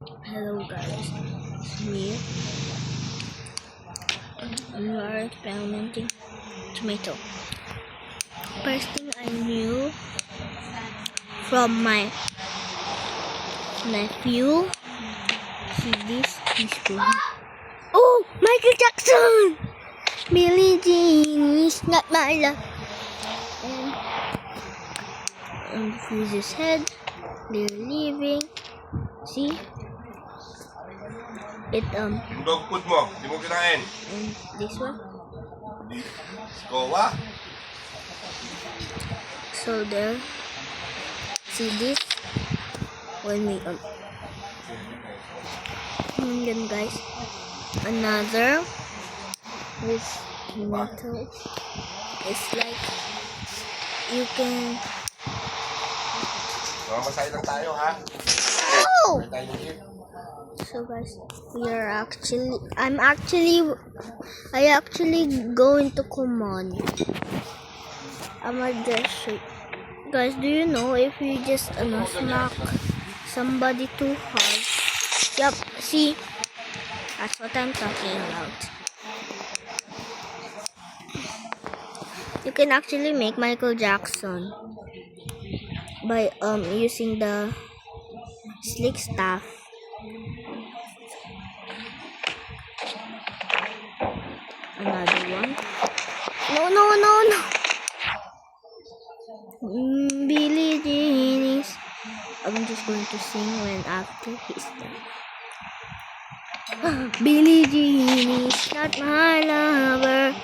Hello guys, here we are experimenting tomato. First thing I knew from my nephew, see this teaspoon. Oh, Michael Jackson! Billie Jean is not my love. And freeze his head. They're leaving. See? It Yung dog food mo, di mo kinain. and this one. Kowa. So there. See this? When we and then guys, another with tomato. It's like you can. Mamamasay lang tayo, ha? Oh! Tayo ng gift. So guys, I actually going to Kumon. I'm gonna just show. Guys, do you know if you just smack somebody too hard? Yup, see? That's what I'm talking about. You can actually make Michael Jackson by using the slick stuff. Another one. No. Billie Jean is. I'm just going to sing when after he's done. Billie Jean is not my lover.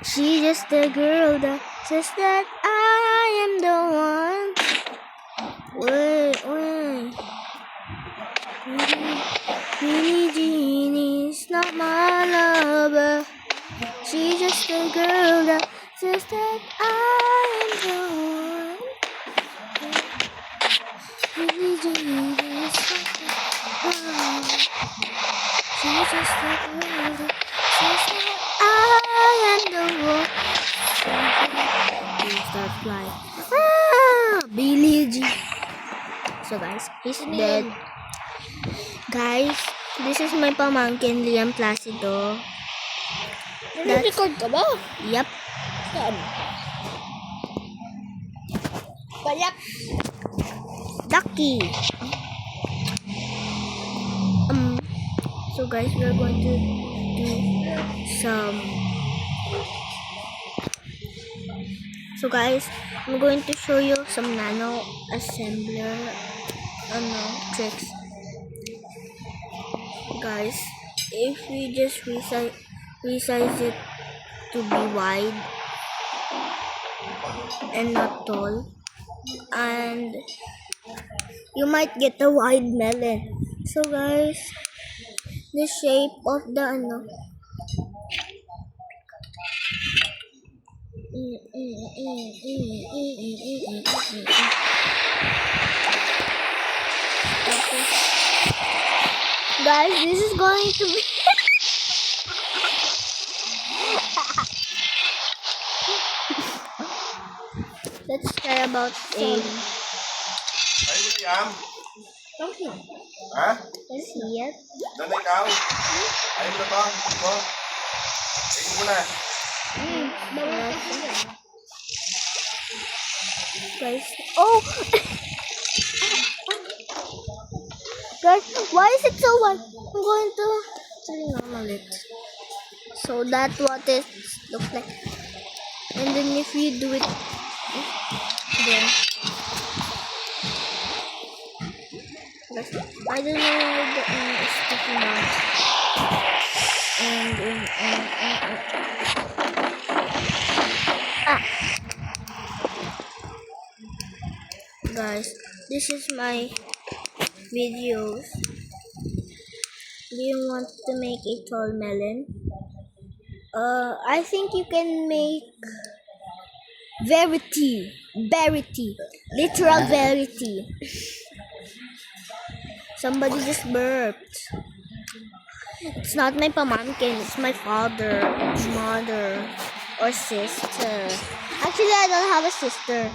She's just a girl that says that I am the one. Wait. Billie Jean is not my lover. She's just a girl that says that I am the one. Billie Jean is not my lover. She's just a girl that says that I am the one. You start flying. Billie Jean. So guys, he's dead. Guys, this is my pamangkin, Liam Placido. Nag-record ka ba? Yep. Saan? Bayap. Ducky. So guys, we're going to do some. So guys, I'm going to show you some nano assembler tricks. Guys, if we just resize it to be wide and not tall, and you might get a wide melon. So guys, the shape of the guys, this is going to be let's try about a Ay, William. okay. Ha? Let's see it. Doon na ikaw. Ayaw mo na ba? Ito. Tingin mo na. Guys, oh guys, why is it so wide? I'm going to normal it. So that's what it looks like. And then if you do it there. Guys, I don't know why the is sticking out. Guys, this is my videos. Do you want to make a tall melon? I think you can make verity, literal verity. Somebody just burped. It's not my pamangkin, it's my father, mother, or sister. Actually, I don't have a sister.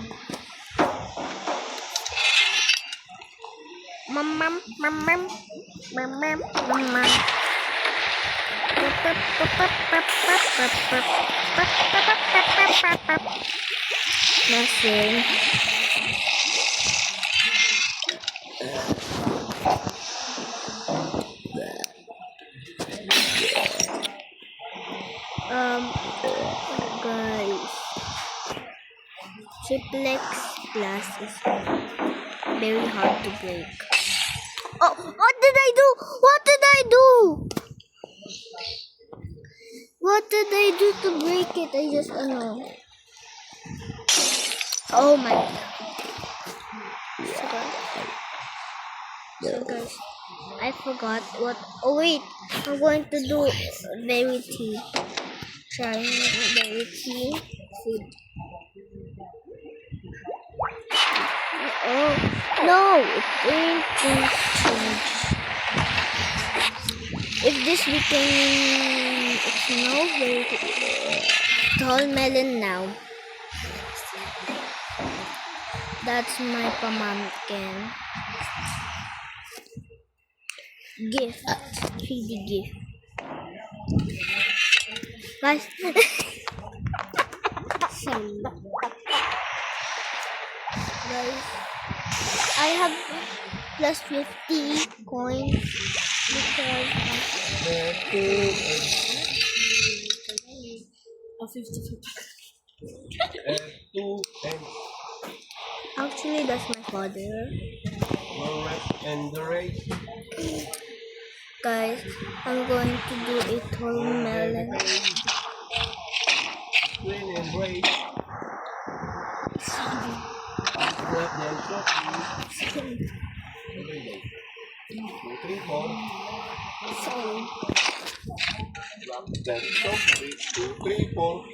Nothing. Guys, triplex glass is very hard to break. Oh, what did I do? What did I do? What did I do to break it? I just don't know. Oh my god. So guys, I forgot what. Oh wait, I'm going to do Verity. Trying Verity food. Oh no, it ain't going to change. If this became, it's no Verity. Tall melon now. That's my pumpkin. Gift. 3D gift. Guys. Guys. I have plus 50 coins because Oh, 50. actually that's my father. And the race. Guys, I'm going to do a tall melon. Queen and race. Grab the shot. 2, 3, 4. Grab the shot. 2, 3, 4.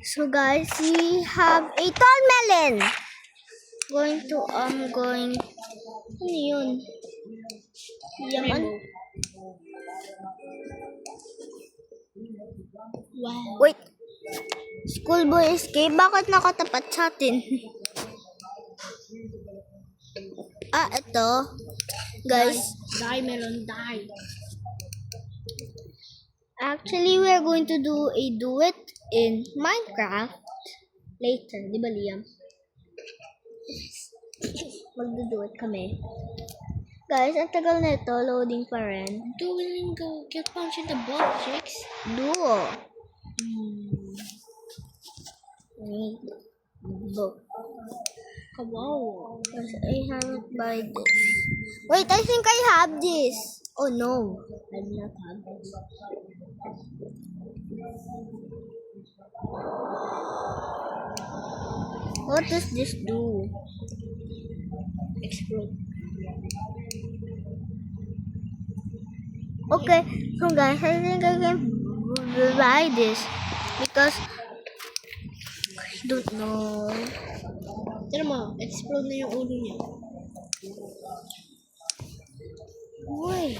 So guys, we have a tall melon. Ano yun? Yaman? Wow. Wait. Schoolboy escape? Bakit nakatapat sa atin? Ito. Guys, Die, melon, die. actually, we're going to do a duet in Minecraft later. Di ba, Liam? Magduduet kami. Guys, ang tagal na ito. Loading pa rin. Doing go. Get punched in the butt, chicks. Duo. Wait. Book. Kawawa. Because I haven't buy this. Wait, I think I have this. Oh no. I do not have this. What does this do? Explode. Okay, so guys, I think I can buy this because I don't know. Tira mo, explode na yung ulo niya. Why?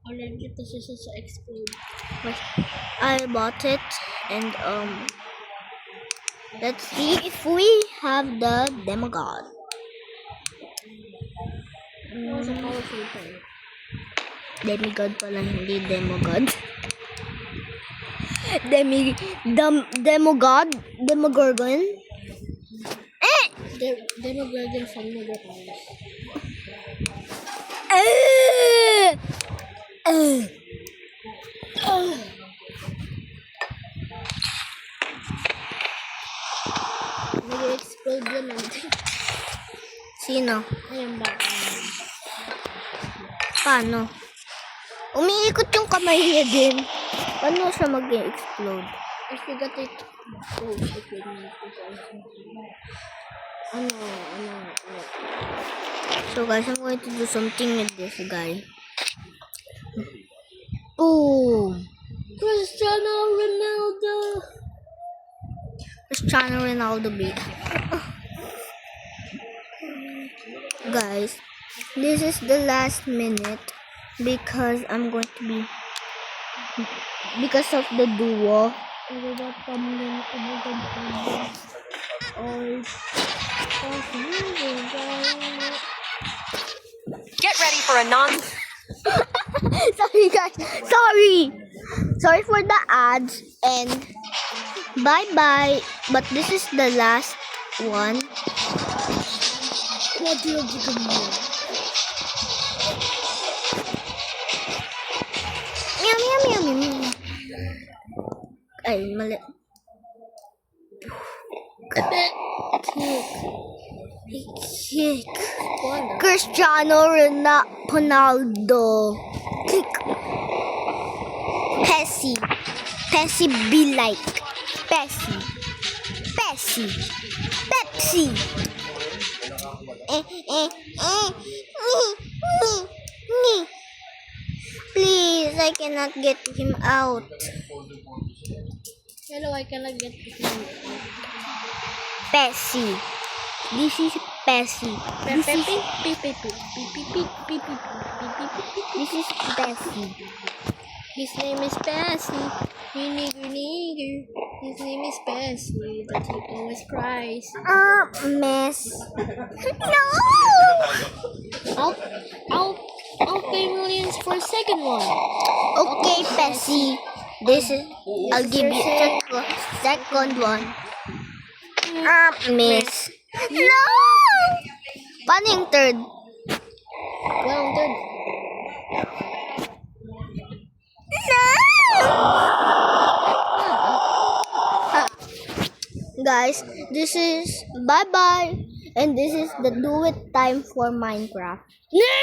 Allergic to siya sa explode. I bought it and let's see if we have the demogod. That was a powerful thing. Demigod pala, hindi demogod. Demogod? Demogorgon? Demogorgon from Megapolis. Nag-explode yun natin. Sino? Ayan ba? Paano? Umiikot yung kamay niya din. Paano siya mag-explode? I forgot it. Oh, okay. Ano. So guys, I'm going to do something with this guy. Boom! Cristiano Ronaldo! Cristiano Ronaldo beat. Guys, this is the last minute because I'm going to be because of the duo. Get ready for a non. Sorry guys, sorry for the ads and bye bye. But this is the last one. What do you do? Meow meow meow meow meow. Ay, mali. Kick. Cristiano Ronaldo. Kick. Pepsi be like. Pepsi. Please, I cannot get him out. Hello, I cannot get it. Pepsi. This is Pepsi. This is Pepsi. His name is Bessie. Nigger. His name is Bessie. That he always cries. Mess. No! I'll pay millions for a second one. Okay, Pepsi. This is. I'll give you second one. Miss. No! Paano yung third? Well done. No! Guys, this is bye-bye. And this is the do it time for Minecraft.